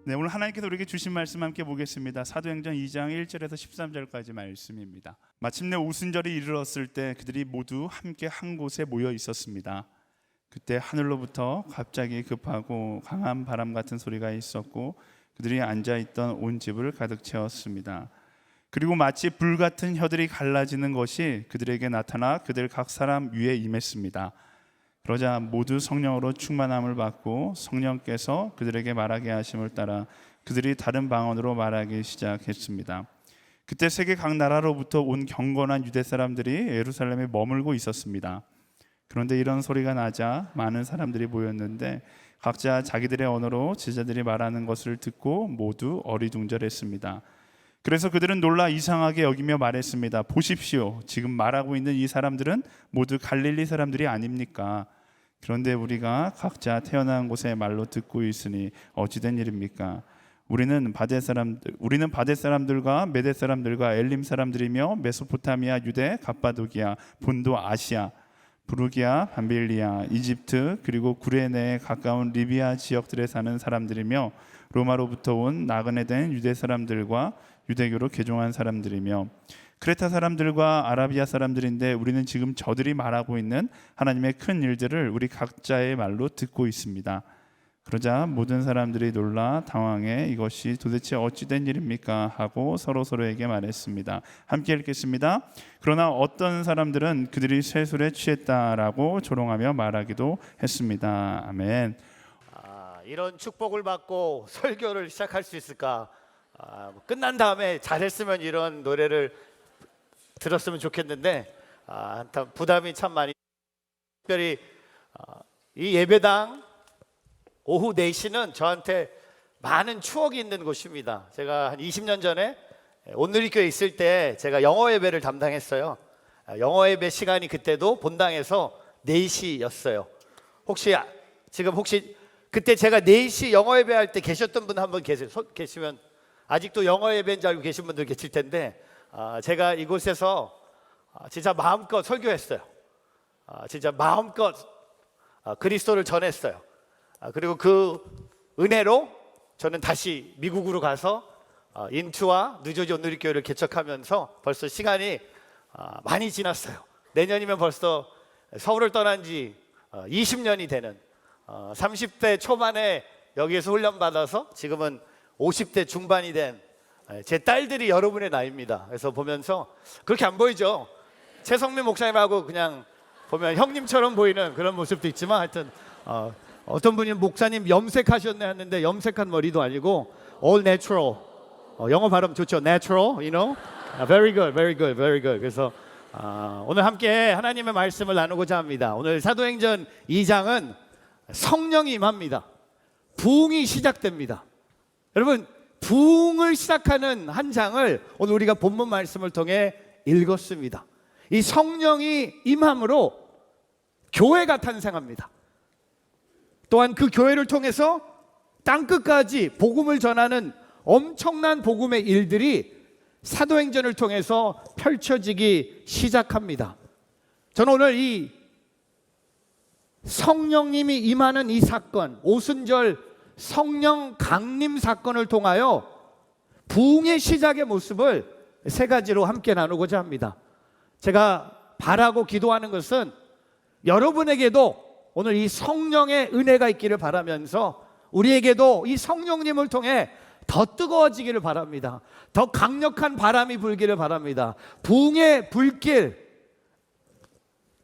네, 오늘 하나님께서 우리에게 주신 말씀 함께 보겠습니다. 사도행전 2장 1절에서 13절까지 말씀입니다. 마침내 오순절이 이르렀을 때 그들이 모두 함께 한 곳에 모여 있었습니다. 그때 하늘로부터 갑자기 급하고 강한 바람 같은 소리가 있었고 그들이 앉아있던 온 집을 가득 채웠습니다. 그리고 마치 불 같은 혀들이 갈라지는 것이 그들에게 나타나 그들 각 사람 위에 임했습니다. 그러자 모두 성령으로 충만함을 받고 성령께서 그들에게 말하게 하심을 따라 그들이 다른 방언으로 말하기 시작했습니다. 그때 세계 각 나라로부터 온 경건한 유대 사람들이 예루살렘에 머물고 있었습니다. 그런데 이런 소리가 나자 많은 사람들이 모였는데 각자 자기들의 언어로 제자들이 말하는 것을 듣고 모두 어리둥절했습니다. 그래서 그들은 놀라 이상하게 여기며 말했습니다. 보십시오, 지금 말하고 있는 이 사람들은 모두 갈릴리 사람들이 아닙니까? 그런데 우리가 각자 태어난 곳의 말로 듣고 있으니 어찌된 일입니까? 우리는 바데 사람들과 메데 사람들과 엘림 사람들이며 메소포타미아, 유대, 갑바도기아, 본도 아시아, 부르기아, 밤빌리아, 이집트 그리고 구레네에 가까운 리비아 지역들에 사는 사람들이며 로마로부터 온 나그네 된 유대 사람들과 유대교로 개종한 사람들이며 크레타 사람들과 아라비아 사람들인데 우리는 지금 저들이 말하고 있는 하나님의 큰 일들을 우리 각자의 말로 듣고 있습니다. 그러자 모든 사람들이 놀라 당황해 이것이 도대체 어찌된 일입니까? 하고 서로에게 말했습니다. 함께 읽겠습니다. 그러나 어떤 사람들은 그들이 쇠술에 취했다라고 조롱하며 말하기도 했습니다. 아멘. 이런 축복을 받고 설교를 시작할 수 있을까? 끝난 다음에 잘했으면 이런 노래를 들었으면 좋겠는데 부담이 참 많이. 특별히 이 예배당 오후 4시는 저한테 많은 추억이 있는 곳입니다. 제가 한 20년 전에 온누리교회 있을 때 제가 영어 예배를 담당했어요. 영어 예배 시간이 그때도 본당에서 4시였어요. 혹시 그때 제가 4시 영어 예배할 때 계셨던 분 한 분 계시면, 아직도 영어 예배인 줄 알고 계신 분들 계실 텐데 제가 이곳에서 진짜 마음껏 설교했어요. 진짜 마음껏 그리스도를 전했어요. 그리고 그 은혜로 저는 다시 미국으로 가서 인투와 뉴저지 온누리교회를 개척하면서 벌써 시간이 많이 지났어요. 내년이면 벌써 서울을 떠난 지 20년이 되는 30대 초반에 여기에서 훈련받아서 지금은 50대 중반이 된 제 딸들이 여러분의 나이입니다. 그래서 보면서 그렇게 안 보이죠? 최성민 목사님하고 그냥 보면 형님처럼 보이는 그런 모습도 있지만 하여튼 어떤 분이 목사님 염색하셨네 했는데 염색한 머리도 아니고 all natural. 영어 발음 좋죠? natural, you know? Very good, very good, very good. 그래서 오늘 함께 하나님의 말씀을 나누고자 합니다. 오늘 사도행전 2장은 성령이 임합니다. 부흥이 시작됩니다. 여러분, 부흥을 시작하는 한 장을 오늘 우리가 본문 말씀을 통해 읽었습니다. 이 성령이 임함으로 교회가 탄생합니다. 또한 그 교회를 통해서 땅끝까지 복음을 전하는 엄청난 복음의 일들이 사도행전을 통해서 펼쳐지기 시작합니다. 저는 오늘 이 성령님이 임하는 이 사건, 오순절 성령 강림 사건을 통하여 부흥의 시작의 모습을 세 가지로 함께 나누고자 합니다. 제가 바라고 기도하는 것은 여러분에게도 오늘 이 성령의 은혜가 있기를 바라면서 우리에게도 이 성령님을 통해 더 뜨거워지기를 바랍니다. 더 강력한 바람이 불기를 바랍니다. 부흥의 불길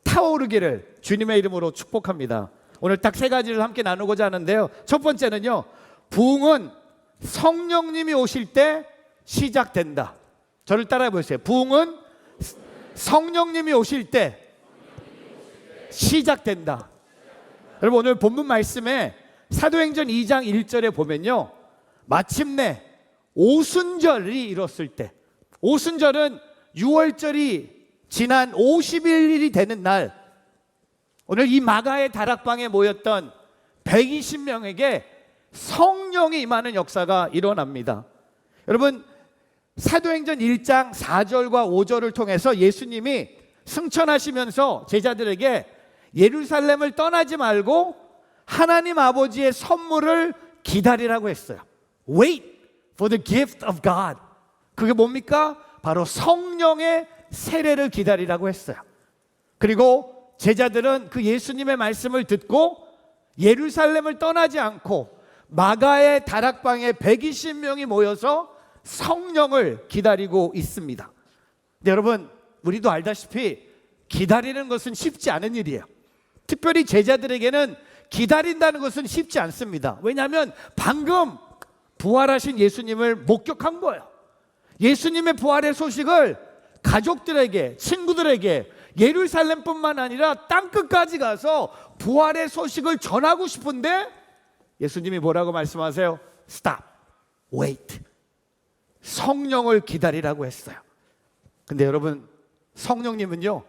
타오르기를 주님의 이름으로 축복합니다. 오늘 딱 세 가지를 함께 나누고자 하는데요. 첫 번째는요, 부흥은 성령님이 오실 때 시작된다. 저를 따라해 보세요. 부흥은 성령님이 오실 때 시작된다. 여러분, 오늘 본문 말씀에 사도행전 2장 1절에 보면요, 마침내 오순절이 이뤘을 때, 오순절은 6월절이 지난 50일이 되는 날, 오늘 이 마가의 다락방에 모였던 120명에게 성령이 임하는 역사가 일어납니다. 여러분, 사도행전 1장 4절과 5절을 통해서 예수님이 승천하시면서 제자들에게 예루살렘을 떠나지 말고 하나님 아버지의 선물을 기다리라고 했어요. wait for the gift of God. 그게 뭡니까? 바로 성령의 세례를 기다리라고 했어요. 그리고 제자들은 그 예수님의 말씀을 듣고 예루살렘을 떠나지 않고 마가의 다락방에 120명이 모여서 성령을 기다리고 있습니다. 근데 여러분, 우리도 알다시피 기다리는 것은 쉽지 않은 일이에요. 특별히 제자들에게는 기다린다는 것은 쉽지 않습니다. 왜냐하면 방금 부활하신 예수님을 목격한 거예요. 예수님의 부활의 소식을 가족들에게, 친구들에게, 예루살렘뿐만 아니라 땅끝까지 가서 부활의 소식을 전하고 싶은데 예수님이 뭐라고 말씀하세요? Stop, wait. 성령을 기다리라고 했어요. 근데 여러분, 성령님은요,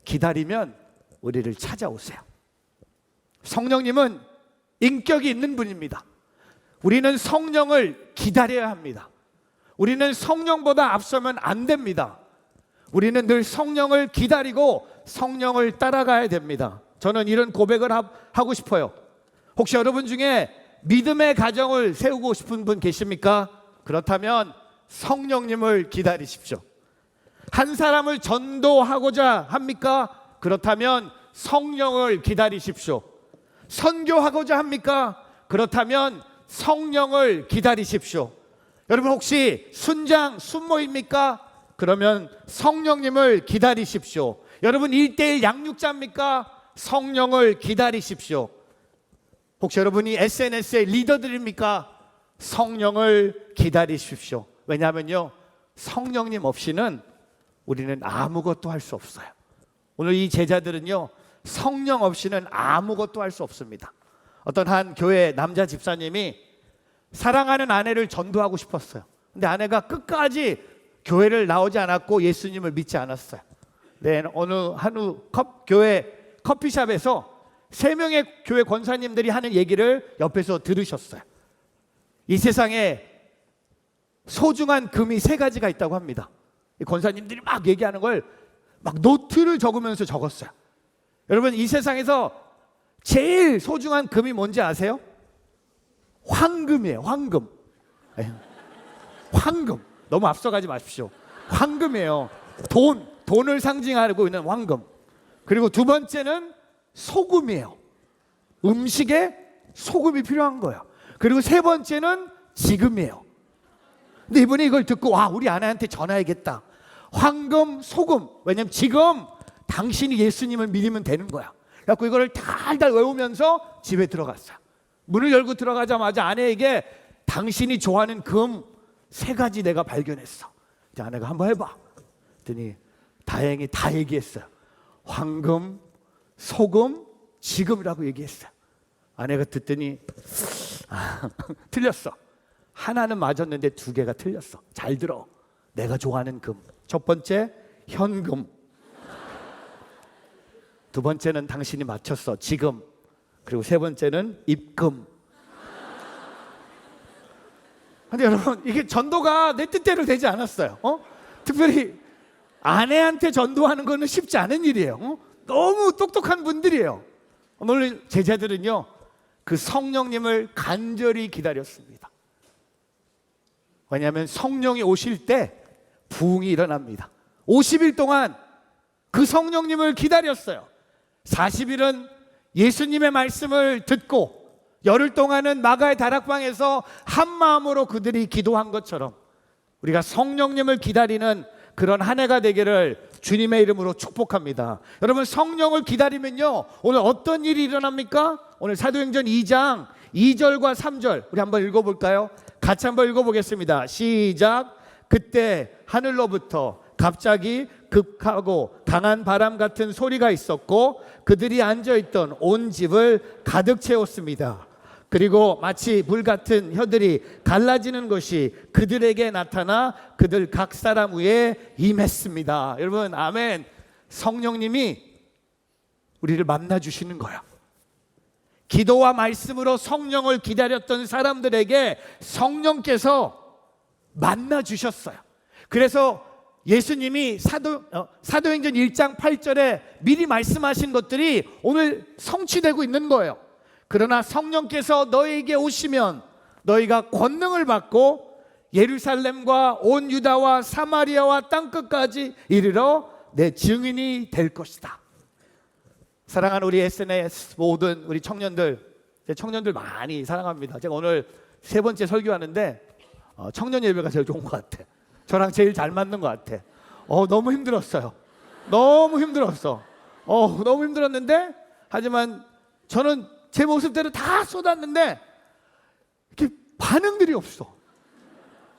기다리면 우리를 찾아오세요. 성령님은 인격이 있는 분입니다. 우리는 성령을 기다려야 합니다. 우리는 성령보다 앞서면 안 됩니다. 우리는 늘 성령을 기다리고 성령을 따라가야 됩니다. 저는 이런 고백을 하고 싶어요. 혹시 여러분 중에 믿음의 가정을 세우고 싶은 분 계십니까? 그렇다면 성령님을 기다리십시오. 한 사람을 전도하고자 합니까? 그렇다면 성령을 기다리십시오. 선교하고자 합니까? 그렇다면 성령을 기다리십시오. 여러분 혹시 순장, 순모입니까? 그러면 성령님을 기다리십시오. 여러분 1:1 양육자입니까? 성령을 기다리십시오. 혹시 여러분이 SNS의 리더들입니까? 성령을 기다리십시오. 왜냐하면요, 성령님 없이는 우리는 아무것도 할 수 없어요. 오늘 이 제자들은요, 성령 없이는 아무것도 할 수 없습니다. 어떤 한 교회 남자 집사님이 사랑하는 아내를 전도하고 싶었어요. 근데 아내가 끝까지 교회를 나오지 않았고 예수님을 믿지 않았어요. 네, 어느 교회 커피숍에서 3명의 교회 권사님들이 하는 얘기를 옆에서 들으셨어요. 이 세상에 소중한 금이 3가지가 있다고 합니다. 이 권사님들이 막 얘기하는 걸 막 노트를 적으면서 적었어요. 여러분, 이 세상에서 제일 소중한 금이 뭔지 아세요? 황금이에요. 황금. 황금. 너무 앞서가지 마십시오. 황금이에요. 돈을 상징하고 있는 황금. 그리고 2번째는 소금이에요. 음식에 소금이 필요한 거예요. 그리고 3번째는 지금이에요. 근데 이분이 이걸 듣고 와, 우리 아내한테 전화해야겠다. 황금, 소금. 왜냐면 지금 당신이 예수님을 믿으면 되는 거야. 그래서 이거를 달달 외우면서 집에 들어갔어요. 문을 열고 들어가자마자 아내에게 당신이 좋아하는 금 3가지 내가 발견했어. 아내가 한번 해봐. 그랬더니 다행히 다 얘기했어요. 황금, 소금, 지금이라고 얘기했어요. 아내가 듣더니 틀렸어. 하나는 맞았는데 2개가 틀렸어. 잘 들어. 내가 좋아하는 금. 첫 번째 현금. 2번째는 당신이 맞췄어. 지금. 그리고 3번째는 입금. 근데 여러분, 이게 전도가 내 뜻대로 되지 않았어요. 특별히 아내한테 전도하는 거는 쉽지 않은 일이에요. 너무 똑똑한 분들이에요. 오늘 제자들은요, 그 성령님을 간절히 기다렸습니다. 왜냐하면 성령이 오실 때 부흥이 일어납니다. 50일 동안 그 성령님을 기다렸어요. 40일은 예수님의 말씀을 듣고 열흘 동안은 마가의 다락방에서 한 마음으로 그들이 기도한 것처럼 우리가 성령님을 기다리는 그런 한 해가 되기를 주님의 이름으로 축복합니다. 여러분, 성령을 기다리면요, 오늘 어떤 일이 일어납니까? 오늘 사도행전 2장 2절과 3절 우리 한번 읽어볼까요? 같이 한번 읽어보겠습니다. 시작. 그때 하늘로부터 갑자기 급하고 강한 바람 같은 소리가 있었고 그들이 앉아있던 온 집을 가득 채웠습니다. 그리고 마치 불 같은 혀들이 갈라지는 것이 그들에게 나타나 그들 각 사람 위에 임했습니다. 여러분, 아멘. 성령님이 우리를 만나주시는 거야. 기도와 말씀으로 성령을 기다렸던 사람들에게 성령께서 만나주셨어요. 그래서 예수님이 사도행전 1장 8절에 미리 말씀하신 것들이 오늘 성취되고 있는 거예요. 그러나 성령께서 너에게 오시면 너희가 권능을 받고 예루살렘과 온 유다와 사마리아와 땅끝까지 이르러 내 증인이 될 것이다. 사랑하는 우리 SNS 모든 우리 청년들, 제 청년들 많이 사랑합니다. 제가 오늘 3번째 설교하는데 청년 예배가 제일 좋은 것 같아. 저랑 제일 잘 맞는 것 같아. 너무 힘들었어요. 너무 힘들었어. 너무 힘들었는데, 하지만 저는 제 모습대로 다 쏟았는데 이렇게 반응들이 없어.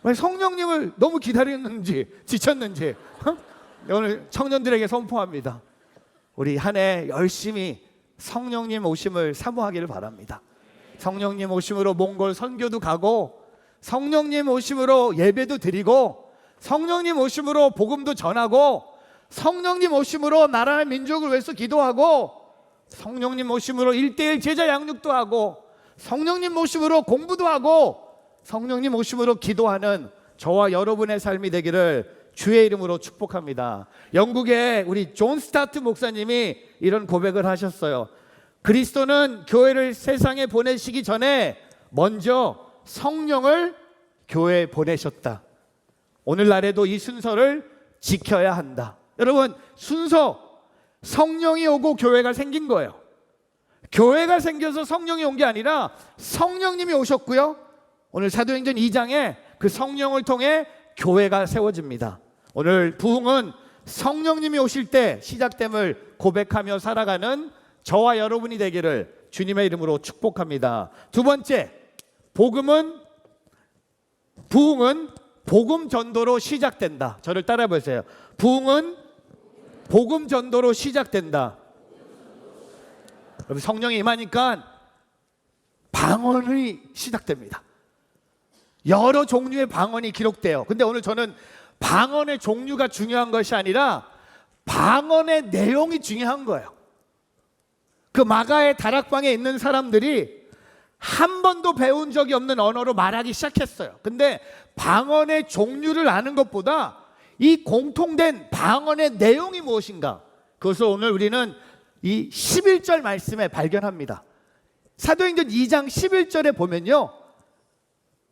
왜 성령님을 너무 기다렸는지 지쳤는지. 오늘 청년들에게 선포합니다. 우리 한 해 열심히 성령님 오심을 사모하기를 바랍니다. 성령님 오심으로 몽골 선교도 가고, 성령님 오심으로 예배도 드리고, 성령님 오심으로 복음도 전하고, 성령님 오심으로 나라의 민족을 위해서 기도하고, 성령님 오심으로 1:1 제자 양육도 하고, 성령님 오심으로 공부도 하고, 성령님 오심으로 기도하는 저와 여러분의 삶이 되기를 주의 이름으로 축복합니다. 영국의 우리 존 스타트 목사님이 이런 고백을 하셨어요. 그리스도는 교회를 세상에 보내시기 전에 먼저 성령을 교회에 보내셨다. 오늘날에도 이 순서를 지켜야 한다. 여러분, 순서, 성령이 오고 교회가 생긴 거예요. 교회가 생겨서 성령이 온 게 아니라 성령님이 오셨고요, 오늘 사도행전 2장에 그 성령을 통해 교회가 세워집니다. 오늘 부흥은 성령님이 오실 때 시작됨을 고백하며 살아가는 저와 여러분이 되기를 주님의 이름으로 축복합니다. 두 번째, 부흥은 복음 전도로 시작된다. 저를 따라해 보세요. 부흥은 복음 전도로 시작된다. 여러분, 성령이 임하니까 방언이 시작됩니다. 여러 종류의 방언이 기록돼요. 근데 오늘 저는 방언의 종류가 중요한 것이 아니라 방언의 내용이 중요한 거예요. 그 마가의 다락방에 있는 사람들이 한 번도 배운 적이 없는 언어로 말하기 시작했어요. 근데 방언의 종류를 아는 것보다 이 공통된 방언의 내용이 무엇인가, 그것을 오늘 우리는 이 11절 말씀에 발견합니다. 사도행전 2장 11절에 보면요,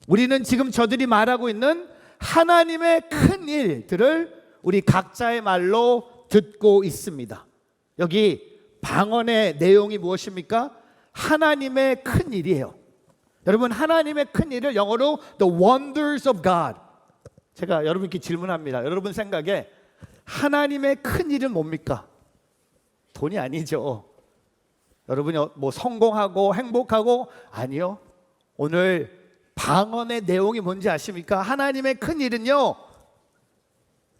우리는 지금 저들이 말하고 있는 하나님의 큰 일들을 우리 각자의 말로 듣고 있습니다. 여기 방언의 내용이 무엇입니까? 하나님의 큰 일이에요. 여러분, 하나님의 큰 일을 영어로 The Wonders of God. 제가 여러분께 질문합니다. 여러분 생각에 하나님의 큰 일은 뭡니까? 돈이 아니죠. 여러분이 뭐 성공하고 행복하고, 아니요. 오늘 방언의 내용이 뭔지 아십니까? 하나님의 큰 일은요,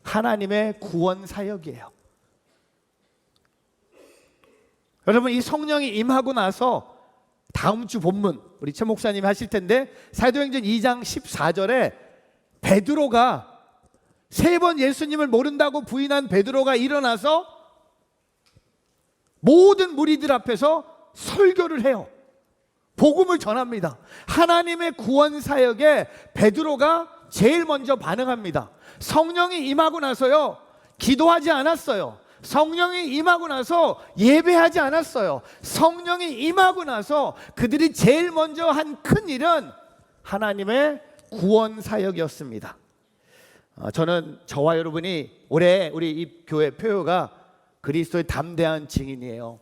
하나님의 구원 사역이에요. 여러분, 이 성령이 임하고 나서 다음 주 본문 우리 최 목사님이 하실 텐데, 사도행전 2장 14절에 베드로가 3번 예수님을 모른다고 부인한 베드로가 일어나서 모든 무리들 앞에서 설교를 해요. 복음을 전합니다. 하나님의 구원 사역에 베드로가 제일 먼저 반응합니다. 성령이 임하고 나서요, 기도하지 않았어요. 성령이 임하고 나서 예배하지 않았어요. 성령이 임하고 나서 그들이 제일 먼저 한 큰 일은 하나님의 구원 사역이었습니다. 저는 저와 여러분이 올해 우리 이 교회 표어가 그리스도의 담대한 증인이에요.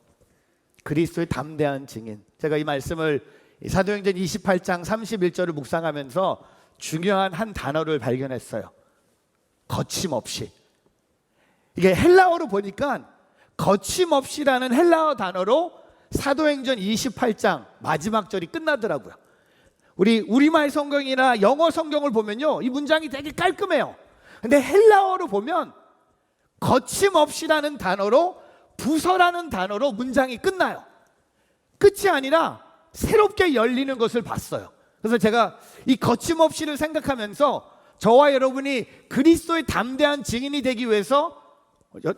그리스도의 담대한 증인. 제가 이 말씀을 사도행전 28장 31절을 묵상하면서 중요한 한 단어를 발견했어요. 거침없이. 이게 헬라어로 보니까 거침없이라는 헬라어 단어로 사도행전 28장 마지막 절이 끝나더라고요. 우리 우리말 성경이나 영어 성경을 보면요, 이 문장이 되게 깔끔해요. 근데 헬라어로 보면 거침없이라는 단어로, 부서라는 단어로 문장이 끝나요. 끝이 아니라 새롭게 열리는 것을 봤어요. 그래서 제가 이 거침없이를 생각하면서 저와 여러분이 그리스도의 담대한 증인이 되기 위해서,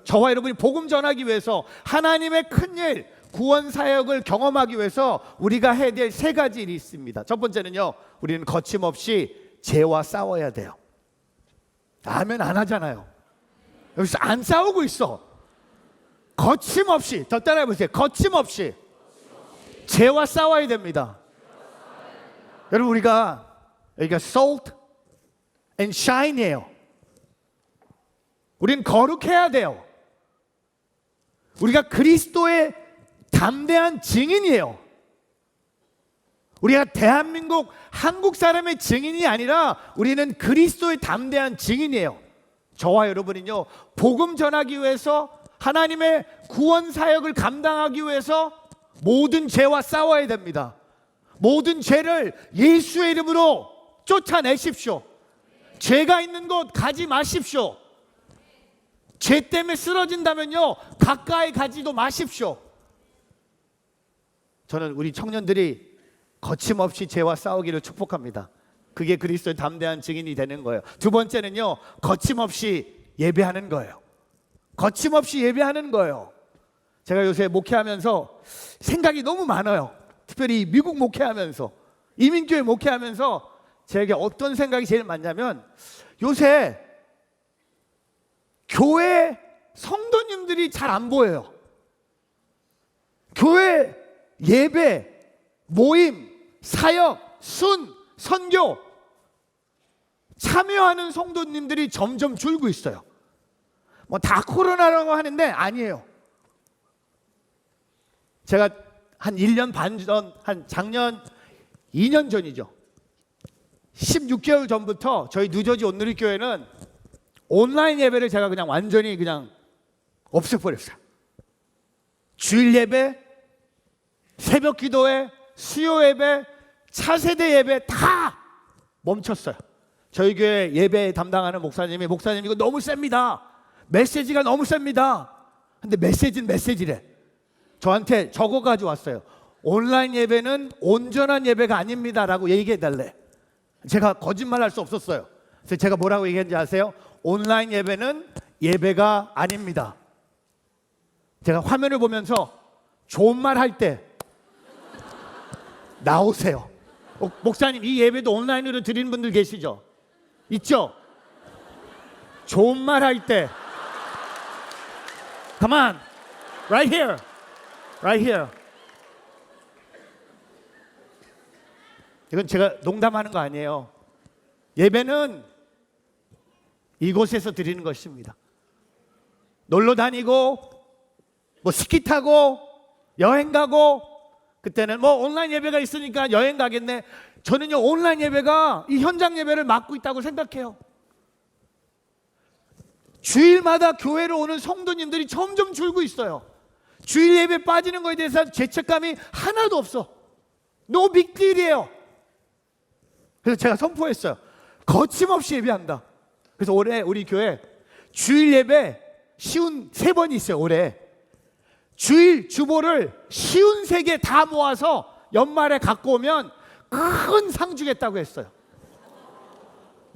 저와 여러분이 복음 전하기 위해서, 하나님의 큰일 구원 사역을 경험하기 위해서 우리가 해야 될 3가지 일이 있습니다. 첫 번째는요, 우리는 거침없이 죄와 싸워야 돼요. 아멘 안 하잖아요. 여기서 안 싸우고 있어. 거침없이, 더 따라해 보세요. 거침없이 죄와 싸워야 됩니다. 여러분 여기가 salt and shine이에요. 우린 거룩해야 돼요. 우리가 그리스도의 담대한 증인이에요. 우리가 대한민국 한국 사람의 증인이 아니라 우리는 그리스도의 담대한 증인이에요. 저와 여러분은요, 복음 전하기 위해서, 하나님의 구원 사역을 감당하기 위해서 모든 죄와 싸워야 됩니다. 모든 죄를 예수의 이름으로 쫓아내십시오. 죄가 있는 곳 가지 마십시오. 죄 때문에 쓰러진다면요, 가까이 가지도 마십시오. 저는 우리 청년들이 거침없이 죄와 싸우기를 축복합니다. 그게 그리스도의 담대한 증인이 되는 거예요. 두 번째는요, 거침없이 예배하는 거예요. 거침없이 예배하는 거예요. 제가 요새 목회하면서 생각이 너무 많아요. 특별히 미국 목회하면서, 이민교회 목회하면서 제게 어떤 생각이 제일 많냐면, 요새 교회 성도님들이 잘 안 보여요. 교회 예배, 모임, 사역, 선교 참여하는 성도님들이 점점 줄고 있어요. 뭐 다 코로나라고 하는데 아니에요. 제가 한 1년 반 전, 한 작년 2년 전이죠. 16개월 전부터 저희 뉴저지 온누리 교회는 온라인 예배를 제가 그냥 완전히 그냥 없애버렸어요. 주일 예배, 새벽 기도회, 수요 예배, 차세대 예배 다 멈췄어요. 저희 교회 예배 담당하는 목사님 이거 너무 셉니다. 메시지가 너무 셉니다. 근데 메시지는 메시지래. 저한테 적어가지고 왔어요. 온라인 예배는 온전한 예배가 아닙니다라고 얘기해달래. 제가 거짓말할 수 없었어요. 그래서 제가 뭐라고 얘기했는지 아세요? 온라인 예배는 예배가 아닙니다. 제가 화면을 보면서 좋은 말 할 때 나오세요. 목사님, 이 예배도 온라인으로 드리는 분들 계시죠? 있죠? 좋은 말 할 때 Come on, right here, right here. 이건 제가 농담하는 거 아니에요. 예배는 이곳에서 드리는 것입니다. 놀러 다니고, 뭐 스키 타고, 여행 가고, 그때는 뭐 온라인 예배가 있으니까 여행 가겠네. 저는요, 온라인 예배가 이 현장 예배를 맡고 있다고 생각해요. 주일마다 교회로 오는 성도님들이 점점 줄고 있어요. 주일 예배 빠지는 거에 대해서 죄책감이 하나도 없어. No big deal이에요. 그래서 제가 선포했어요. 거침없이 예배한다. 그래서 올해 우리 교회 주일 예배 쉬운 3번이 있어요. 올해 주일 주보를 쉬운 3개 다 모아서 연말에 갖고 오면 큰 상 주겠다고 했어요.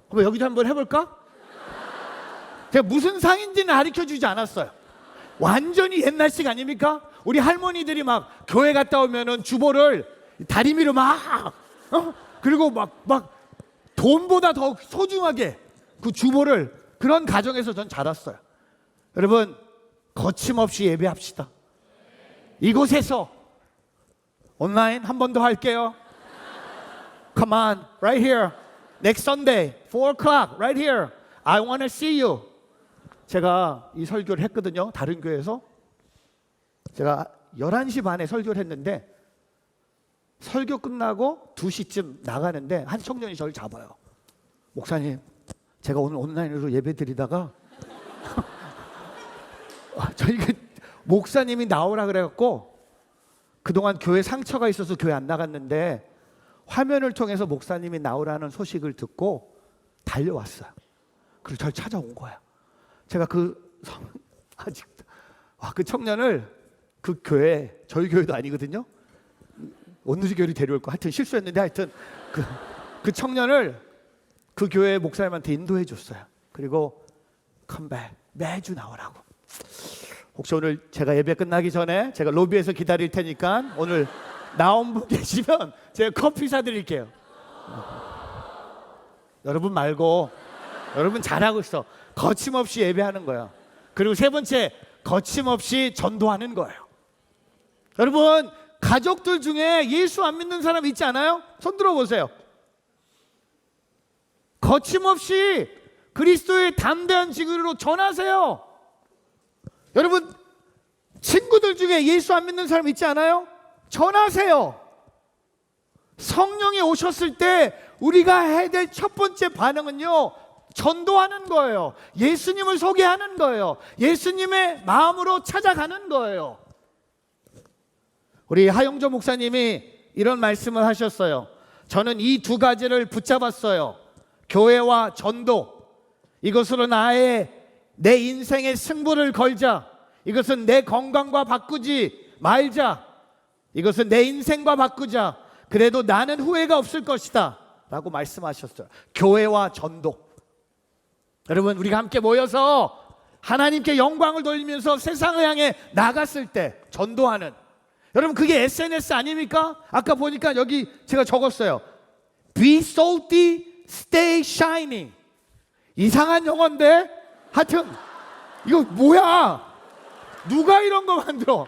한번 여기도 한번 해볼까? 제가 무슨 상인지는 가르쳐주지 않았어요. 완전히 옛날식 아닙니까? 우리 할머니들이 막 교회 갔다 오면은 주보를 다리미로 막 그리고 막 돈보다 더 소중하게 그 주보를, 그런 가정에서 전 자랐어요. 여러분, 거침없이 예배합시다. 이곳에서 온라인 한 번 더 할게요. Come on, right here. Next Sunday, 4 o'clock, right here. I want to see you. 제가 이 설교를 했거든요. 다른 교회에서. 제가 11시 반에 설교를 했는데 설교 끝나고 2시쯤 나가는데 한 청년이 저를 잡아요. 목사님, 제가 오늘 온라인으로 예배 드리다가 저희 목사님이 나오라 그래갖고 그동안 교회 상처가 있어서 교회 안 나갔는데 화면을 통해서 목사님이 나오라는 소식을 듣고 달려왔어요. 그리고 저를 찾아온 거야. 제가 그 청년을 그 교회, 저희 교회도 아니거든요. 온누리 교회를 데려올 거. 하여튼 실수했는데 하여튼 그 청년을 그 교회 목사님한테 인도해 줬어요. 그리고 컴백, 매주 나오라고. 혹시 오늘 제가 예배 끝나기 전에 제가 로비에서 기다릴 테니까 오늘 나온 분 계시면 제가 커피 사드릴게요. 여러분 말고, 여러분 잘하고 있어. 거침없이 예배하는 거야. 그리고 3번째, 거침없이 전도하는 거예요. 여러분, 가족들 중에 예수 안 믿는 사람 있지 않아요? 손 들어보세요. 거침없이 그리스도의 담대한 증인으로 전하세요. 여러분, 친구들 중에 예수 안 믿는 사람 있지 않아요? 전하세요. 성령이 오셨을 때 우리가 해야 될 첫 번째 반응은요, 전도하는 거예요. 예수님을 소개하는 거예요. 예수님의 마음으로 찾아가는 거예요. 우리 하용조 목사님이 이런 말씀을 하셨어요. 저는 이 두 가지를 붙잡았어요. 교회와 전도. 이것으로 내 인생의 승부를 걸자. 이것은 내 건강과 바꾸지 말자. 이것은 내 인생과 바꾸자. 그래도 나는 후회가 없을 것이다 라고 말씀하셨어요. 교회와 전도. 여러분, 우리가 함께 모여서 하나님께 영광을 돌리면서 세상을 향해 나갔을 때 전도하는, 여러분, 그게 SNS 아닙니까? 아까 보니까 여기 제가 적었어요. Be salty, stay shining. 이상한 영어인데 하여튼 이거 뭐야? 누가 이런 거 만들어?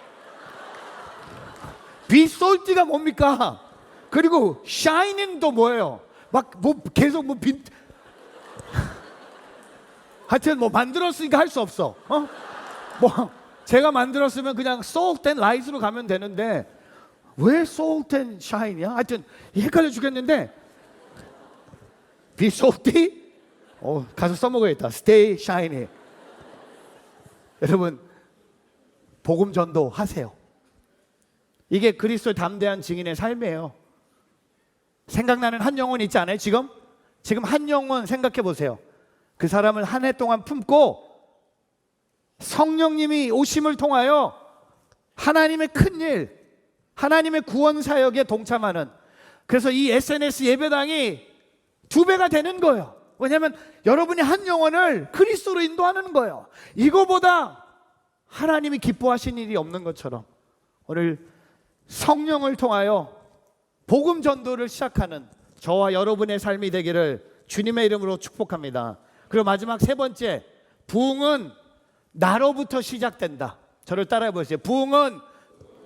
Be salty가 뭡니까? 그리고 shining도 뭐예요? 막 뭐 계속 뭐 하여튼 뭐 만들었으니까 할 수 없어. 뭐 제가 만들었으면 그냥 salt and light으로 가면 되는데 왜 salt and shine이야? 하여튼 헷갈려 죽겠는데 be salty? 가서 써먹어야겠다. Stay shiny. 여러분, 복음 전도 하세요. 이게 그리스도의 담대한 증인의 삶이에요. 생각나는 한 영혼 있지 않아요? 지금 한 영혼 생각해 보세요. 그 사람을 한 해 동안 품고 성령님이 오심을 통하여 하나님의 큰일, 하나님의 구원 사역에 동참하는, 그래서 이 SNS 예배당이 2배가 되는 거예요. 왜냐하면 여러분이 한 영혼을 그리스도로 인도하는 거예요. 이거보다 하나님이 기뻐하신 일이 없는 것처럼 오늘 성령을 통하여 복음 전도를 시작하는 저와 여러분의 삶이 되기를 주님의 이름으로 축복합니다. 그리고 마지막 세 번째, 부흥은 나로부터 시작된다. 저를 따라해 보세요. 부흥은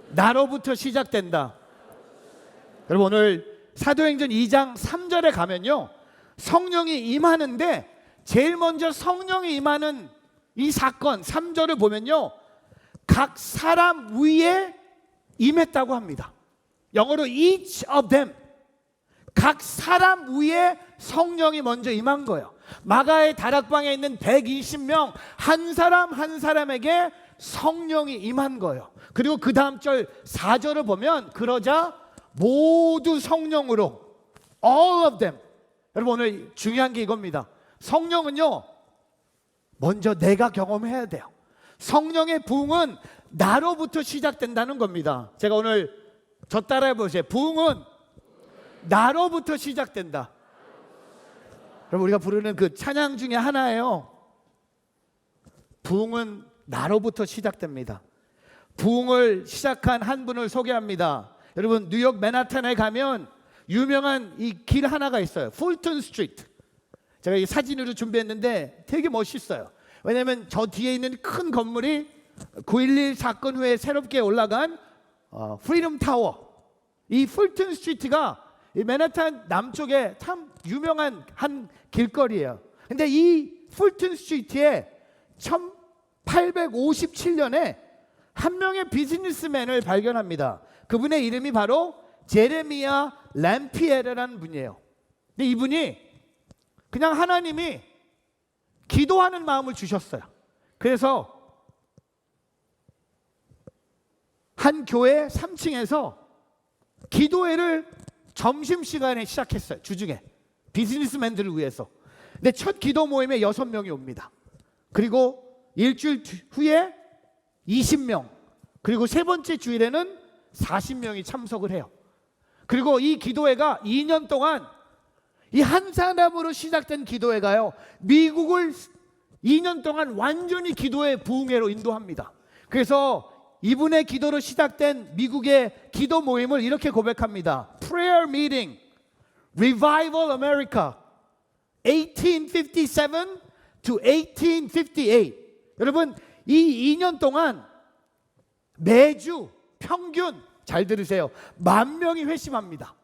나로부터 시작된다. 여러분, 오늘 사도행전 2장 3절에 가면요, 성령이 임하는데 제일 먼저 성령이 임하는 이 사건 3절을 보면요, 각 사람 위에 임했다고 합니다. 영어로 each of them. 각 사람 위에 성령이 먼저 임한 거예요. 마가의 다락방에 있는 120명 한 사람 한 사람에게 성령이 임한 거예요. 그리고 그 다음 절 4절을 보면 그러자 모두 성령으로, all of them. 여러분, 오늘 중요한 게 이겁니다. 성령은요, 먼저 내가 경험해야 돼요. 성령의 부흥은 나로부터 시작된다는 겁니다. 제가 오늘 저 따라해 보세요. 부흥은 나로부터 시작된다. 여러분, 우리가 부르는 그 찬양 중에 하나예요. 부흥은 나로부터 시작됩니다. 부흥을 시작한 한 분을 소개합니다. 여러분, 뉴욕 맨하탄에 가면 유명한 이 길 하나가 있어요. 풀턴 스트리트. 제가 이 사진으로 준비했는데 되게 멋있어요. 왜냐하면 저 뒤에 있는 큰 건물이 9.11 사건 후에 새롭게 올라간 프리덤 타워. 이 풀턴 스트리트가 이 맨하탄 남쪽에 참 유명한 한 길거리예요. 근데 이 풀턴 스트리트에 1857년에 한 명의 비즈니스맨을 발견합니다. 그분의 이름이 바로 제레미야 램피에르라는 분이에요. 근데 이분이 그냥 하나님이 기도하는 마음을 주셨어요. 그래서 한 교회 3층에서 기도회를 점심시간에 시작했어요. 주중에 비즈니스맨들을 위해서. 근데 첫 기도 모임에 6명이 옵니다. 그리고 일주일 후에 20명, 그리고 세 번째 주일에는 40명이 참석을 해요. 그리고 이 기도회가 2년 동안 이 한 사람으로 시작된 기도회가요, 미국을 2년 동안 완전히 기도회 부흥회로 인도합니다. 그래서 이분의 기도로 시작된 미국의 기도 모임을 이렇게 고백합니다. Prayer Meeting, Revival America, 1857 to 1858. 여러분, 이 2년 동안 매주 평균, 잘 들으세요, 10,000명이 회심합니다.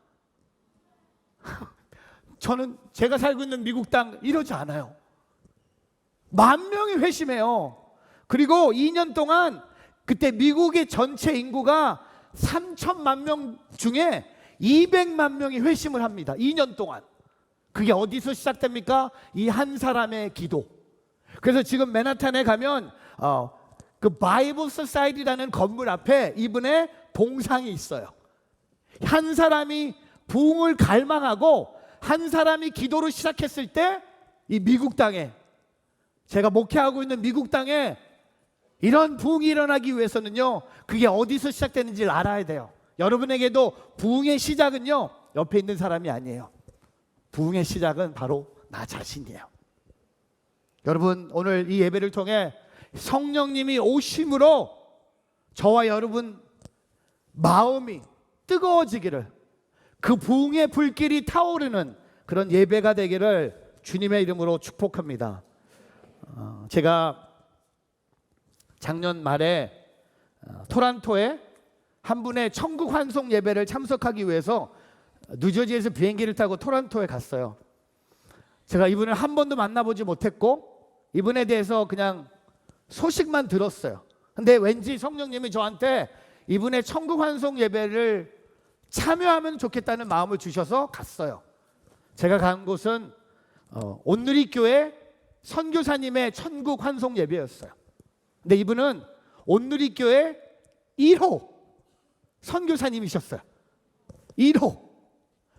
저는 제가 살고 있는 미국 땅 이러지 않아요. 10,000명이 회심해요. 그리고 2년 동안 그때 미국의 전체 인구가 3천만 명 중에 200만 명이 회심을 합니다. 2년 동안. 그게 어디서 시작됩니까? 이 한 사람의 기도. 그래서 지금 맨하탄에 가면 그 바이블 소사이티라는 건물 앞에 이분의 동상이 있어요. 한 사람이 부흥을 갈망하고 한 사람이 기도를 시작했을 때 이 미국 땅에, 제가 목회하고 있는 미국 땅에 이런 부흥이 일어나기 위해서는요, 그게 어디서 시작되는지를 알아야 돼요. 여러분에게도 부흥의 시작은요, 옆에 있는 사람이 아니에요. 부흥의 시작은 바로 나 자신이에요. 여러분, 오늘 이 예배를 통해 성령님이 오심으로 저와 여러분 마음이 뜨거워지기를, 그 부흥의 불길이 타오르는 그런 예배가 되기를 주님의 이름으로 축복합니다. 제가 작년 말에 토론토에 한 분의 천국 환송 예배를 참석하기 위해서 뉴저지에서 비행기를 타고 토론토에 갔어요. 제가 이분을 한 번도 만나보지 못했고 이분에 대해서 그냥 소식만 들었어요. 근데 왠지 성령님이 저한테 이분의 천국 환송 예배를 참여하면 좋겠다는 마음을 주셔서 갔어요. 제가 간 곳은 온누리교회 선교사님의 천국 환송 예배였어요. 근데 이분은 온누리교회 1호 선교사님이셨어요. 1호.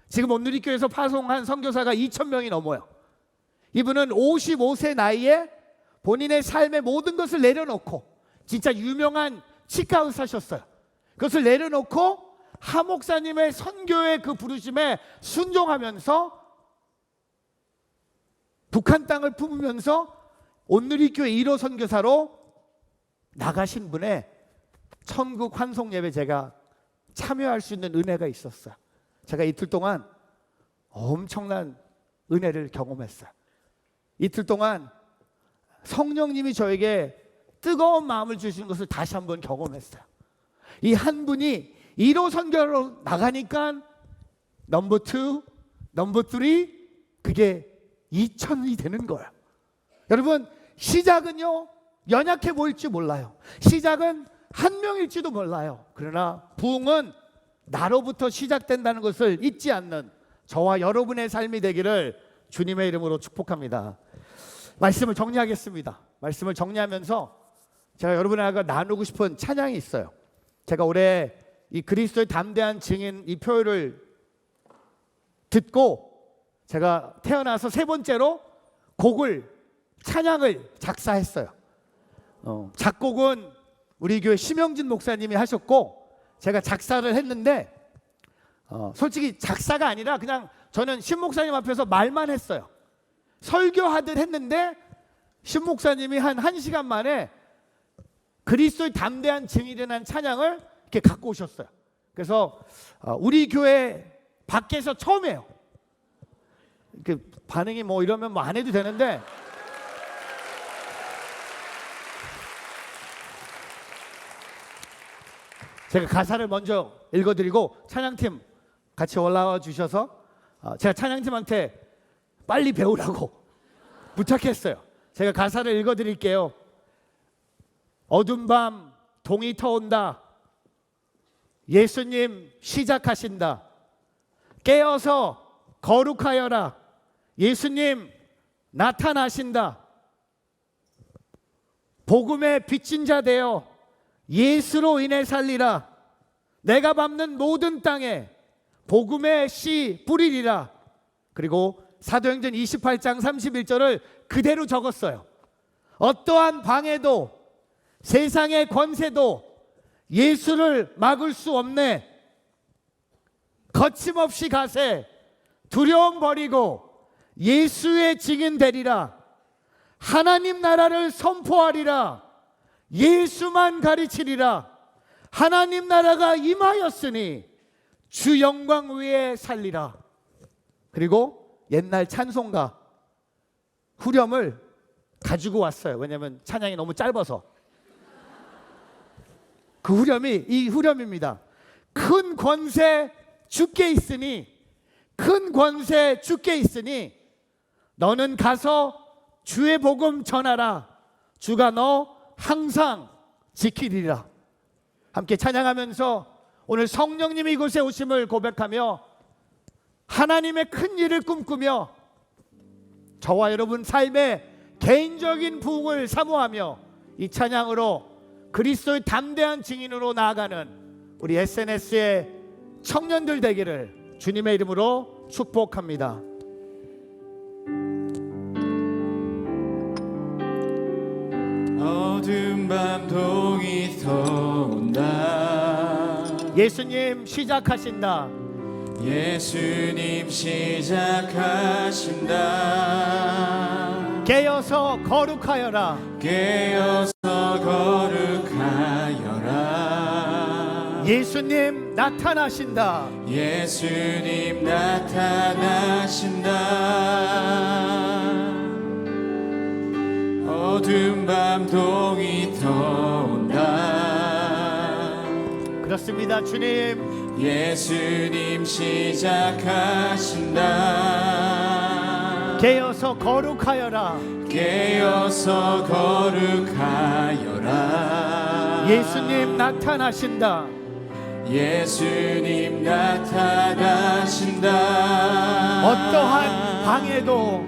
지금 온누리교회에서 파송한 선교사가 2,000명이 넘어요. 이분은 55세 나이에 본인의 삶의 모든 것을 내려놓고, 진짜 유명한 치과 의사셨어요. 그것을 내려놓고 하 목사님의 선교의 그 부르심에 순종하면서 북한 땅을 품으면서 온누리교회 1호 선교사로 나가신 분의 천국 환송 예배 제가 참여할 수 있는 은혜가 있었어요. 제가 이틀 동안 엄청난 은혜를 경험했어요. 이틀 동안 성령님이 저에게 뜨거운 마음을 주시는 것을 다시 한번 경험했어요. 이 한 분이 1호 선교로 나가니까 넘버 2, 넘버 3, 그게 2,000이 되는 거예요. 여러분, 시작은요 연약해 보일지 몰라요. 시작은 한 명일지도 몰라요. 그러나 부흥은 나로부터 시작된다는 것을 잊지 않는 저와 여러분의 삶이 되기를 주님의 이름으로 축복합니다. 말씀을 정리하겠습니다. 말씀을 정리하면서 제가 여러분과 나누고 싶은 찬양이 있어요. 제가 올해 이 그리스도의 담대한 증인 이 표현을 듣고 제가 태어나서 3번째로 곡을, 찬양을 작사했어요. 작곡은 우리 교회 심영진 목사님이 하셨고 제가 작사를 했는데 솔직히 작사가 아니라 그냥 저는 심 목사님 앞에서 말만 했어요. 설교하듯 했는데 심 목사님이 한 1시간 만에 그리스도의 담대한 증인이라는 찬양을 이렇게 갖고 오셨어요. 그래서 우리 교회 밖에서 처음이에요. 그 반응이 뭐 이러면 뭐 안 해도 되는데 제가 가사를 먼저 읽어드리고 찬양팀 같이 올라와 주셔서 제가 찬양팀한테 빨리 배우라고 부탁했어요. 제가 가사를 읽어드릴게요. 어두운 밤 동이 터온다. 예수님 시작하신다. 깨어서 거룩하여라. 예수님 나타나신다. 복음의 빚진 자 되어 예수로 인해 살리라. 내가 밟는 모든 땅에 복음의 씨 뿌리리라. 그리고 사도행전 28장 31절을 그대로 적었어요. 어떠한 방해도 세상의 권세도 예수를 막을 수 없네. 거침없이 가세. 두려움 버리고 예수의 증인 되리라. 하나님 나라를 선포하리라. 예수만 가르치리라. 하나님 나라가 임하였으니 주 영광 위에 살리라. 그리고 옛날 찬송가 후렴을 가지고 왔어요. 왜냐하면 찬양이 너무 짧아서. 그 후렴이 이 후렴입니다. 큰 권세 주께 있으니 큰 권세 주께 있으니 너는 가서 주의 복음 전하라. 주가 너 항상 지키리라. 함께 찬양하면서 오늘 성령님이 이곳에 오심을 고백하며 하나님의 큰 일을 꿈꾸며 저와 여러분 삶의 개인적인 부흥을 사모하며 이 찬양으로 그리스도의 담대한 증인으로 나아가는 우리 SNS의 청년들 되기를 주님의 이름으로 축복합니다. 어두운 밤 동이 터온다. 예수님 시작하신다. 예수님 시작하신다. 깨어서 거룩하여라. 깨어서 거룩하여라. 예수님 나타나신다. 예수님 나타나신다. 어두운 밤 동이 터온다. 그렇습니다. 주님 예수님 시작하신다. 깨어서 거룩하여라. 깨어서 거룩하여라. 예수님 나타나신다. 예수님 나타나신다. 어떠한 방해도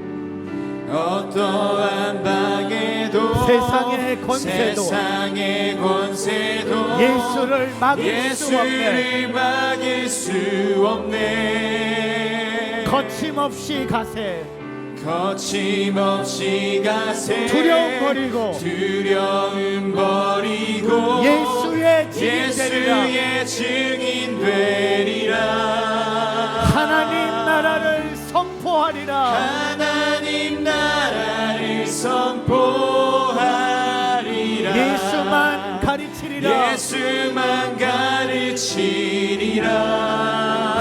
어떠한 방해도 세상의 권세도 예수를 막을 수 없네. 막을 수 없네. 거침없이 가세. 거침없이 가세. 두려움 버리고 예수의 증인 되리라. 하나님 나라를 선포하리라. 하나님 나라를 선포하리라. 예수만 가르치리라. 예수만 가르치리라.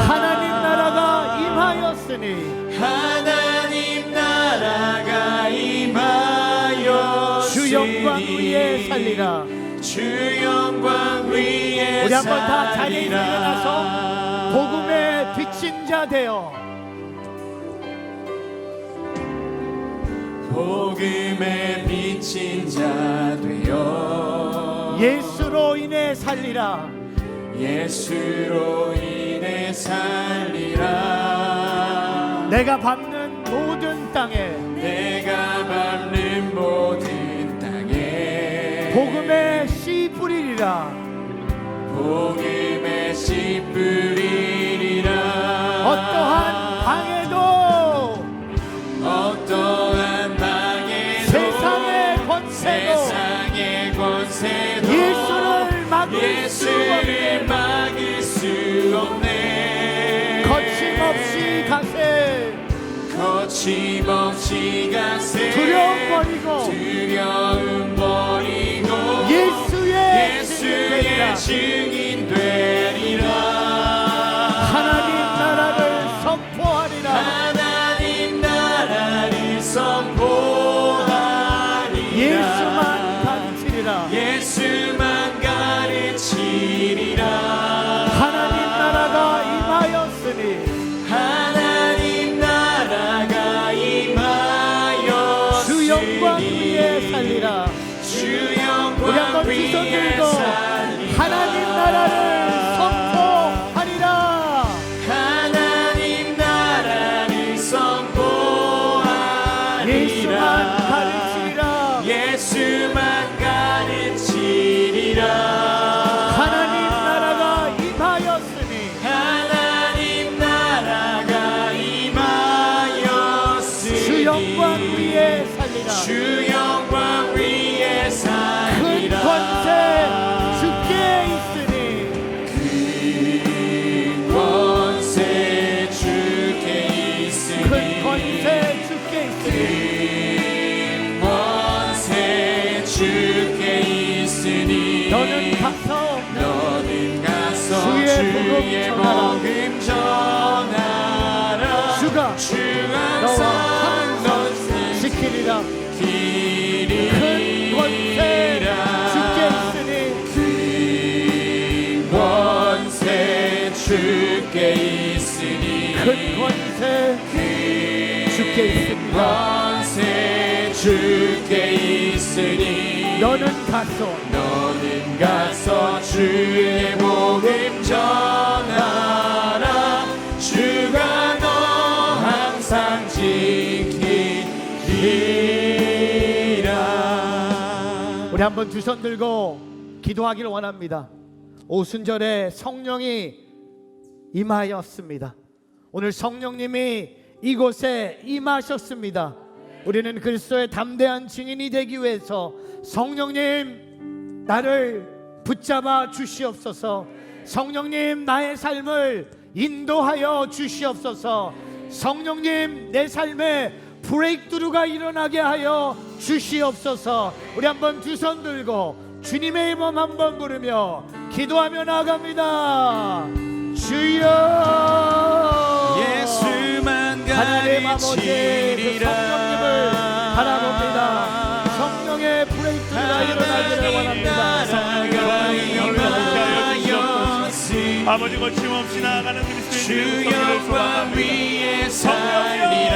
하나님 나라가 임하였으니 하나님 나라가 임하였으니 주 영광 위에 살리라. 주 영광 위에 우리 한번 다 자리에 살리라. 일어나서 복음의 비친 자 되어 복음의 비친 자 되어 예수로 인해 살리라. 예수로 인해 살리라. 내가 밟는 모든 땅에 내가 밟는 모든 땅에 복음의 씨 뿌리리라. 복음의 씨 뿌리리라. 어떠한 방해도 어떠한 방해도 세상의 권세도 예수를 막을 수 없네. 막을 수 없네. 거침없이 가세. 거침없이 가세. 두려움 버리고 예수의 증인 되리라. 하나님 나라를 선포하리라. 하나님 나라를 선포하리라. 예수만 가르치리라. 예수만 가르치리라. 하나님 나라가 임하였으니 하나님 나라가 임하였으니 주 영광 위에 살리라. 주 영광 우리 한번 두 손 들고 하나님 나라를 선포하리라. 하나님 나라를 선포하리라. 예수만 가르치리라. 예수만 가르치리라. 하나님 나라가 임하였으니 하나님 나라가 임하였으니 주 영광 위에 살리라. 주 영광 위에 큰 살리라. 권세 주께 있으니 큰 권세 주께 있으니 큰 권세 주께 있으니 큰 권세 주께 있으니 너는 가서 주의 복음 전하라. 주가 주 너와 항상 지키리라. 길이 큰 권세 주께 있으니 큰 권세 주께 있으니 큰 권세 권세 주께 있으니 너는 가서 너는 가서 주의 복음 전하라. 주가 너 항상 지키리라. 우리 한번 두 손 들고 기도하기를 원합니다. 오순절에 성령이 임하였습니다. 오늘 성령님이 이곳에 임하셨습니다. 우리는 그리스도의 담대한 증인이 되기 위해서 성령님 나를 붙잡아 주시옵소서. 성령님 나의 삶을 인도하여 주시옵소서. 성령님 내 삶에 브레이크스루가 일어나게 하여 주시옵소서. 우리 한번 두 손 들고 주님의 이름 한번 부르며 기도하며 나아갑니다. 주여 예수만 하나님 아버지 그 가르치리라. 성령님을 바라봅니다. 성령의 브레이크가 일어나기를 원합니다. 아버지 거침없이 나아가는 그리스도의 주 이름으로 영광 소망합니다. 위에 성령이여, 살리라.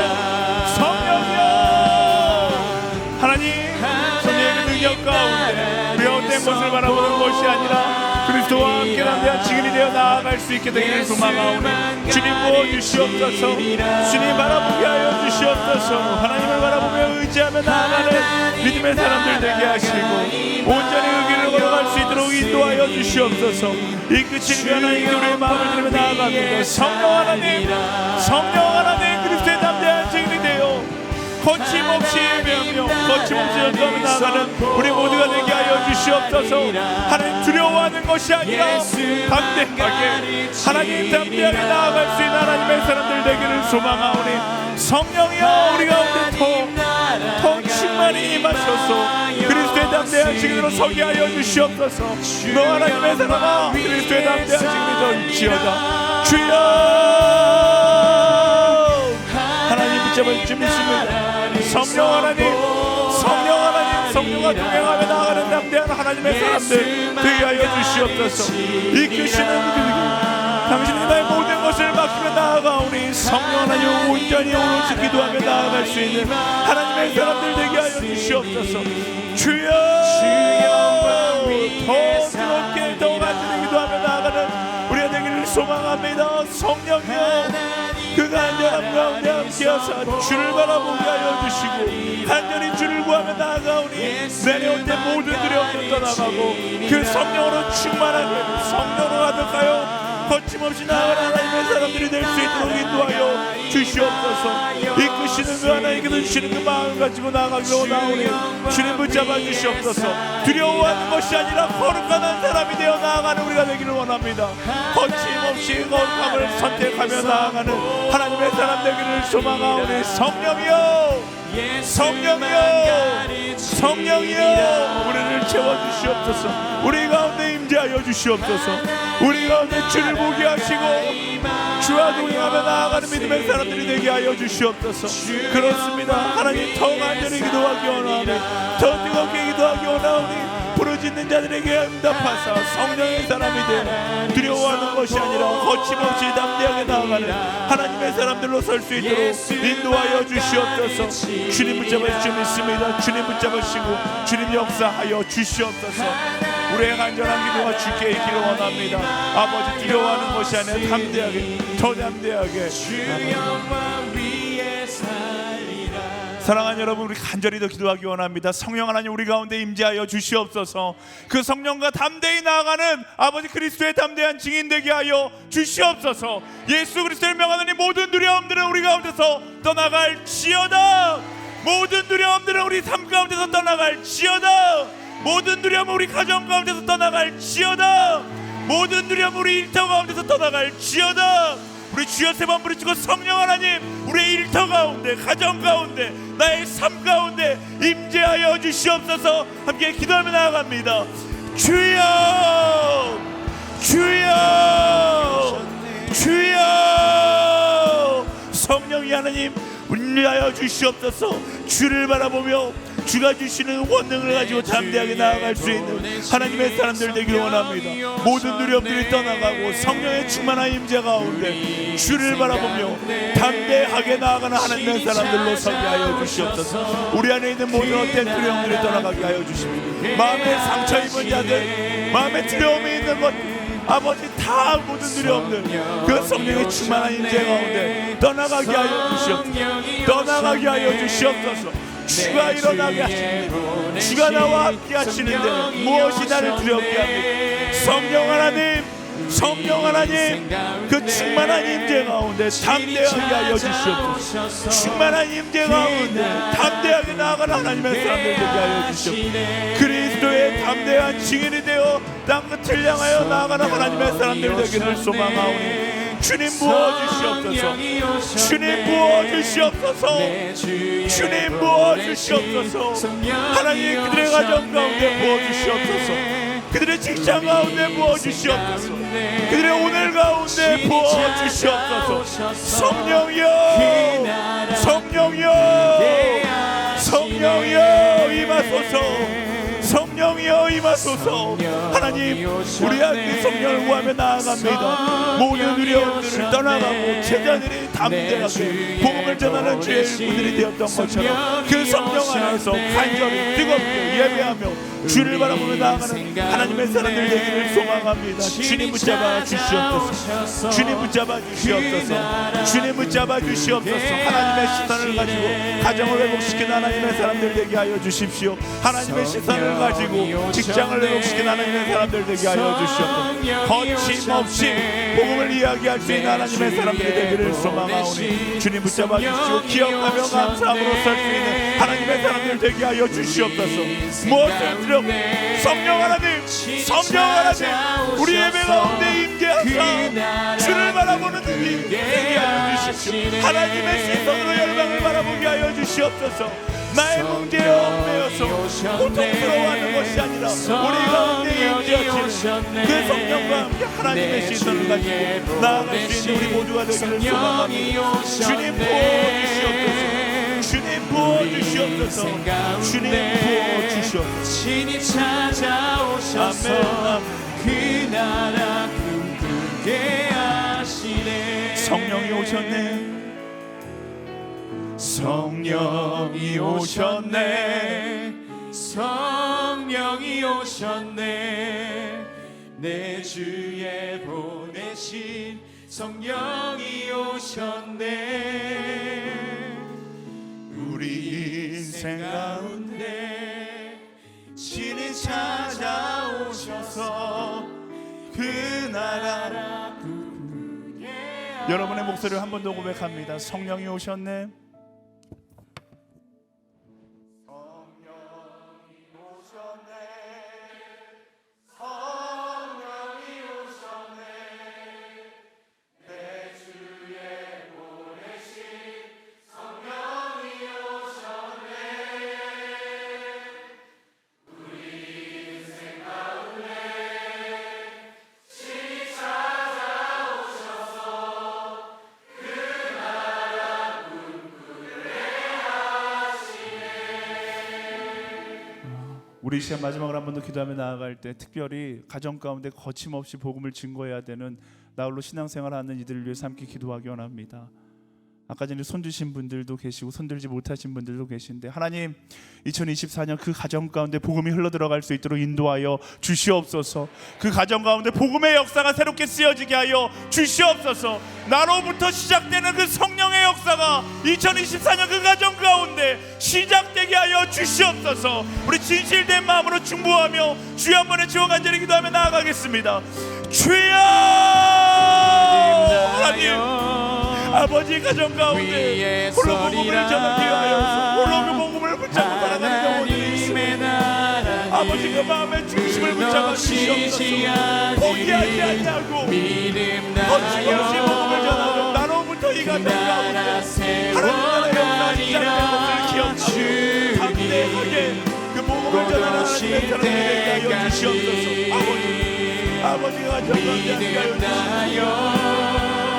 성령이여, 하나님 성령의 능력 가운데 배어된 것을 바라보는 것이 아니라 그리스도와 함께 담대한 증인이 되어 나아갈 수 있게 되기를 소망하오니 주님 부어주시옵소서. 주님 바라보게 하여 주시옵소서. 하나님을 바라보며 의지하며 나아가는 믿음의 사람들 되게 하시고 온전히 그 길을 걸어갈 수 있도록 인도하여 주시옵소서. 이끄신 그 하나님께 우리의 마음을 드리며 나아갑니다. 성령 하나님, 성령 하나님, 그리스도의 담대한 증인이 되어 거침없이 예배하며 거침없이 전도하며 나아가는 우리 모두가 되게 하여 주시옵소서. 하나님 두려워하는 것이 아니라 담대하게 하나님 담대하게 나아갈 수 있는 하나님의 사람들 되기를 소망하오니 성령이여 우리 가운데 더 충만히 임하셔서 그리스도의 담대한 증인으로 서게 하여 주시옵소서. 너 하나님의 사람아 그리스도의 담대한 증인이 될지어다. 주여 하나님 붙잡을 줄 믿습니다. 성령 하나님, 성령 하나님, 성령과 동행하며 나아가는 담대한 하나님의 사람들 되게 하여 주시옵소서. 이끄시는 그들에게 당신이 나의 모든 것을 맡기며 나아가오니 성령 하나님 온전히 오롯이 기도하며 나아갈 수 있는 하나님의 사람들 되게 하여 주시옵소서. 주여 더 뜨겁게 더 간절히 기도하며 나아가는 우리가 되기를 소망합니다. 성령이여 그 간절함 가운데 함께하사 주를 바라보게 하여 주시고 간절히 주를 구하며 나아가오니 내려올 때 모든 두려움을 떠나가고 그 성령으로 충만하게 성령으로 가득하여 거침없이 나아가는 하나님의 사람들이 될 수 있도록 인도하여 주시옵소서. 이끄시는 그 하나님께서 주시는 그 마음을 가지고 나아가기로 원하오니 주님 붙잡아 주시옵소서. 두려워하는 것이 아니라 거룩한 한 사람이 되어 나아가는 우리가 되기를 원합니다. 거침없이 거룩함을 선택하며 나아가는 하나님의 사람 되기를 소망하오니 성령이여, 성령이여, 성령이여 우리를 채워주시옵소서. 우리 가운데 임재하여 주시옵소서. 우리 가운데 주를 보게 하시고 주와 동행하며 나아가는 믿음의 사람들이 되게 하여 주시옵소서. 그렇습니다. 하나님 더 간절히 기도하기 원하오니 더 뜨겁게 기도하기 원하오니 부르짖는 자들에게 응답하사 성령의 사람이 되어 두려워하는 것이 아니라 거침없이 담대하게 나아가는 하나님의 사람들로 설 수 있도록 인도하여 주시옵소서. 주님 붙잡아 주님 믿습니다. 주님 붙잡으시고 주님 역사하여 주시옵소서. 우리의 간절한 기도가 주께 있기를 원합니다. 아버지 두려워하는 것이 아니라 담대하게 더 담대하게 사랑하는 여러분 우리 간절히 더 기도하기 원합니다. 성령 하나님 우리 가운데 임재하여 주시옵소서. 그 성령과 담대히 나아가는 아버지 그리스도의 담대한 증인 되게 하여 주시옵소서. 예수 그리스도를 명하노니 모든 두려움들은 우리 가운데서 떠나갈지어다. 모든 두려움들은 우리 삶 가운데서 떠나갈지어다. 모든 두려움은 우리 가정 가운데서 떠나갈지어다. 모든 두려움은 우리 일터 가운데서 떠나갈지어다. 우리 주여 세 번 부르시고 성령 하나님 우리의 일터 가운데 가정 가운데 나의 삶 가운데 임재하여 주시옵소서. 함께 기도하며 나아갑니다. 주여 주여 주여 성령이 하나님 우리 승리하여 주시옵소서. 주를 바라보며 주가 주시는 권능을 가지고 담대하게 나아갈 수 있는 하나님의 사람들 되기를 원합니다. 모든 두려움들이 떠나가고 성령의 충만한 임재 가운데 주를 바라보며 담대하게 나아가는 하나님의 사람들로 서게 하여 주시옵소서. 우리 안에 있는 모든 헛된 두려움들이 떠나가게 하여 주시옵소서. 마음에 상처 입은 자들, 마음에 두려움이 있는 것, 아버지 다 모든 두려움들 그 성령의 충만한 임재 가운데 떠나가게 하여 주시옵소서. 떠나가게 하여 주시옵소서. 주가 일어나게 하시는데, 주가 나와 함께 하시는데 무엇이 나를 두렵게 합니까? 성령 하나님, 성령 하나님, 그 충만한 임재 가운데 담대하게 하여 주시옵소서. 충만한 임재 가운데 담대하게 나아가는 하나님의 사람들 되게 하여 주시옵소서. 그리스도의 담대한 증인이 되어 땅끝을 향하여 나아가는 하나님의 사람들 되기를 소망하오니 주님 부어주시옵소서. 주님 부어주시옵소서. 주님 부어주시옵소서. 하나님 그들의 가정 가운데 부어주시옵소서. 그들의 직장 가운데 부어주시옵소서. 그들의 오늘 가운데 부어주시옵소서. 성령이여, 성령이여, 성령이여 임하소서. 성령이여 임하소서. 하나님 우리 안에 성령을 구하며 나아갑니다. 모든 두려움들을 떠나가고 제자들이 담대하게 복음을 전하는 주의 일꾼들이 되었던 것처럼 그 성령 안에서 간절히 뜨겁게 예배하며 주를 바라보며 나아가는 하나님의 사람들 되기를 소망합니다. 주님 붙잡아 주시옵소서. 주님 붙잡아 주시옵소서. 주님 붙잡아 주시옵소서. 하나님의 시선을 가지고 가정을 회복시키는 하나님의 사람들 되게 하여 주십시오. 하나님의 시선을 가지고 직장을 회복시키는 하나님의 사람들 되게 하여 주시옵소서. 거침없이 복음을 이야기할 수 있는 하나님의 사람들이 되기를 소망하오니 주님 붙잡아 주시고 기억하며 감사함으로 설 수 있는 하나님의 사람들 되게 하여 주시옵소서. 무엇을 두렵고 성령 하나님, 성령 하나님 우리 예배 가운데 임재하사 주를 바라보는 눈이 되게 하여 주십시오. 하나님의 시선으로 열방을 바라보게 하여 주시옵소서. 나의 문제에 얽매여서 고통스러워하는 것이 아니라 우리 가운데 임재하시는 그 성령과 함께 하나님의 시선을 가지고 나아갈 수 있는 우리 모두가 되기를 소망합니다. 주님 부어주시옵소서. 주님 부어주시옵소서. 주님 부어주시옵소서. 신이 찾아오셔서 그 나라 꿈꾸게 하시네. 성령이 오셨네. 성령이 오셨네. 성령이 오셨네. 내 주에 보내신 성령이 오셨네. 우리 인생 가운데 신이 찾아오셔서 그 나라 꿈꾸게. 여러분의 목소리를 한 번 더 고백합니다. 성령이 오셨네. 우리 시간 마지막으로 한 번 더 기도하며 나아갈 때 특별히 가정 가운데 거침없이 복음을 증거해야 되는 나홀로 신앙생활을 하는 이들을 위해서 함께 기도하기 원합니다. 아까 전에 손드신 분들도 계시고 손들지 못하신 분들도 계신데 하나님 2024년 그 가정 가운데 복음이 흘러들어갈 수 있도록 인도하여 주시옵소서. 그 가정 가운데 복음의 역사가 새롭게 쓰여지게 하여 주시옵소서. 나로부터 시작되는 그 성령의 역사가 2024년 그 가정 가운데 시작되게 하여 주시옵소서. 우리 진실된 마음으로 중보하며 주여 한 번에 주어 간절히 기도하며 나아가겠습니다. 주여 하나님 아버지 가정 가운데 홀로 복음을 전하기 위하여서 홀로 그 복음을 붙잡고 살아가는 영혼들이 있습니다. 아버지 그 마음의 중심을 붙잡아 주시옵소서. 포기하지 아니하고 거침없이 복음을 전하고 나로부터 이 가정 가운데 하나님 나라의 역사가 시작된 것을 기억하고 담대하게 그 복음을 전하는 하나님의 사람들이 되게 하여 주시옵소서. 아버지가 가정 가운데 함께 하여 주시옵소서.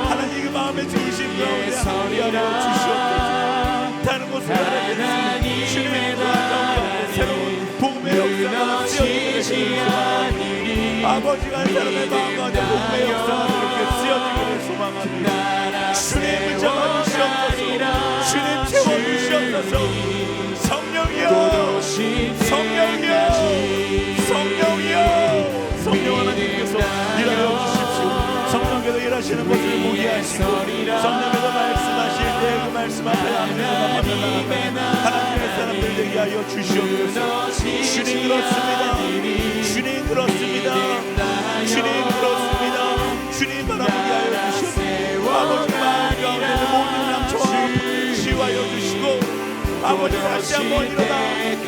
하나님 그 마음의 중심 가운데 함께 하여 주시옵소서. 곳을 알아겠습니다. 주님의 가운데 새로운 복음의 역사가 쓰여지기를 소망합니다. 아버지가 한 사람의 마음 가운데 복음의 역사가 그렇게 쓰여지기를 소망합니다. 주님을 잡아주시옵소서. 주님 채워주시옵소서. 성령이여, 성령이여, 성령이여, 성령 하나님께서 일하여 주십시오. 성령께서 일하시는 것을 보게 하시고 성령께서 말씀하실 때 그 말씀 앞에 아멘으로 받아나가는 하나님의 사람들 되게 하여 주시옵소서. 주님 그렇습니다. 주님 그렇습니다. 주님 그렇습니다. 주님 바라보게 하여 주시옵소서. 아버지 마음 가운데 모든 상처와 아픔을 치유하여 주시고 아버지 다시 한번 일어나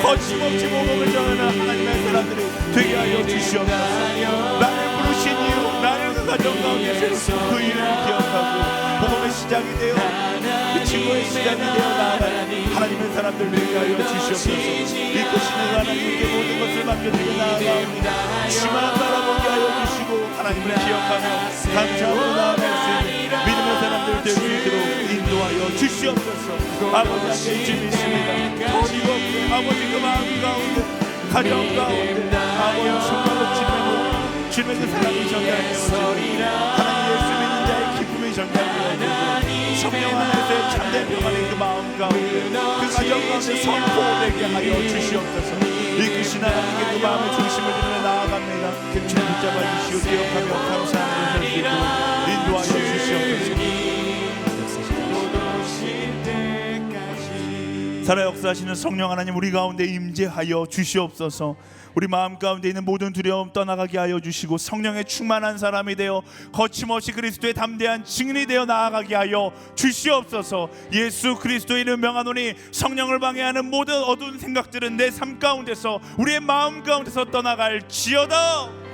거침없이 복음을 전하는 하나님의 사람들이 되게 하여 주시옵소서. 나를 부르신 이유, 나를 그 가정 가운데 세우시고 그 이름을 기억하고 복음의 시작이 되어 그 친구의 시작이 되어 나아가는 하나님의 사람들 되게 하여 주시옵소서. 이끄시는 하나님께 모든 것을 맡겨드리고 나아가옵니다. 주만 바라보게 하여 주시고 하나님을 기억하며 감사하고 나아갈 수 있는 믿음의 사람들 될 수 있도록 인도하여 주시옵소서. 아버지 앞에 주님 있습니다. 어디가 없네. 아버지 그 마음 가운데 가정 가운데 아버지 정말로 주님의 그 사랑이 전달되어지고 하나님 예수 믿는 자의 기쁨이 전달되어지고 성령 안에서의 참된 평안의 그 마음 가운데 그 가정 가운데 선포되게 하여 주시옵소서. 이끄신 하나님께 그 마음의 중심을 들여 나아갑니다. 주님 붙잡아 주시고 기억하며 감사하는 것을 드리고 인도하여 주시옵소서. 살아 역사하시는 성령 하나님 우리 가운데 임재하여 주시옵소서. 우리 마음 가운데 있는 모든 두려움 떠나가게 하여 주시고 성령의 충만한 사람이 되어 거침없이 그리스도의 담대한 증인이 되어 나아가게 하여 주시옵소서. 예수 그리스도의 이름 명하노니 성령을 방해하는 모든 어두운 생각들은 내 삶 가운데서 우리의 마음 가운데서 떠나갈지어다.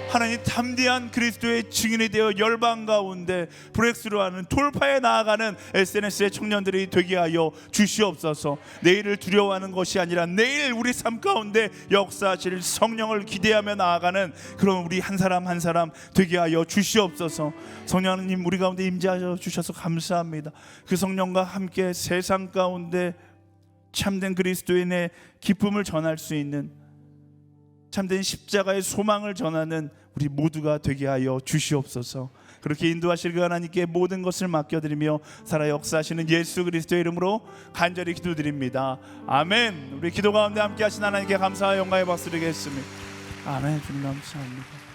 하나님 담대한 그리스도의 증인이 되어 열방 가운데 브렉스루하는 돌파에 나아가는 SNS의 청년들이 되게 하여 주시옵소서. 내일을 두려워하는 것이 아니라 내일 우리 삶 가운데 역사하실 성령을 기대하며 나아가는 그런 우리 한 사람 한 사람 되게 하여 주시옵소서. 성령 하나님 우리 가운데 임재하여 주셔서 감사합니다. 그 성령과 함께 세상 가운데 참된 그리스도인의 기쁨을 전할 수 있는 참된 십자가의 소망을 전하는 우리 모두가 되게 하여 주시옵소서. 그렇게 인도하실 그 하나님께 모든 것을 맡겨드리며 살아 역사하시는 예수 그리스도의 이름으로 간절히 기도드립니다. 아멘. 우리 기도 가운데 함께 하신 하나님께 감사와 영광의 박수 드리겠습니다. 아멘. 주님 감사합니다.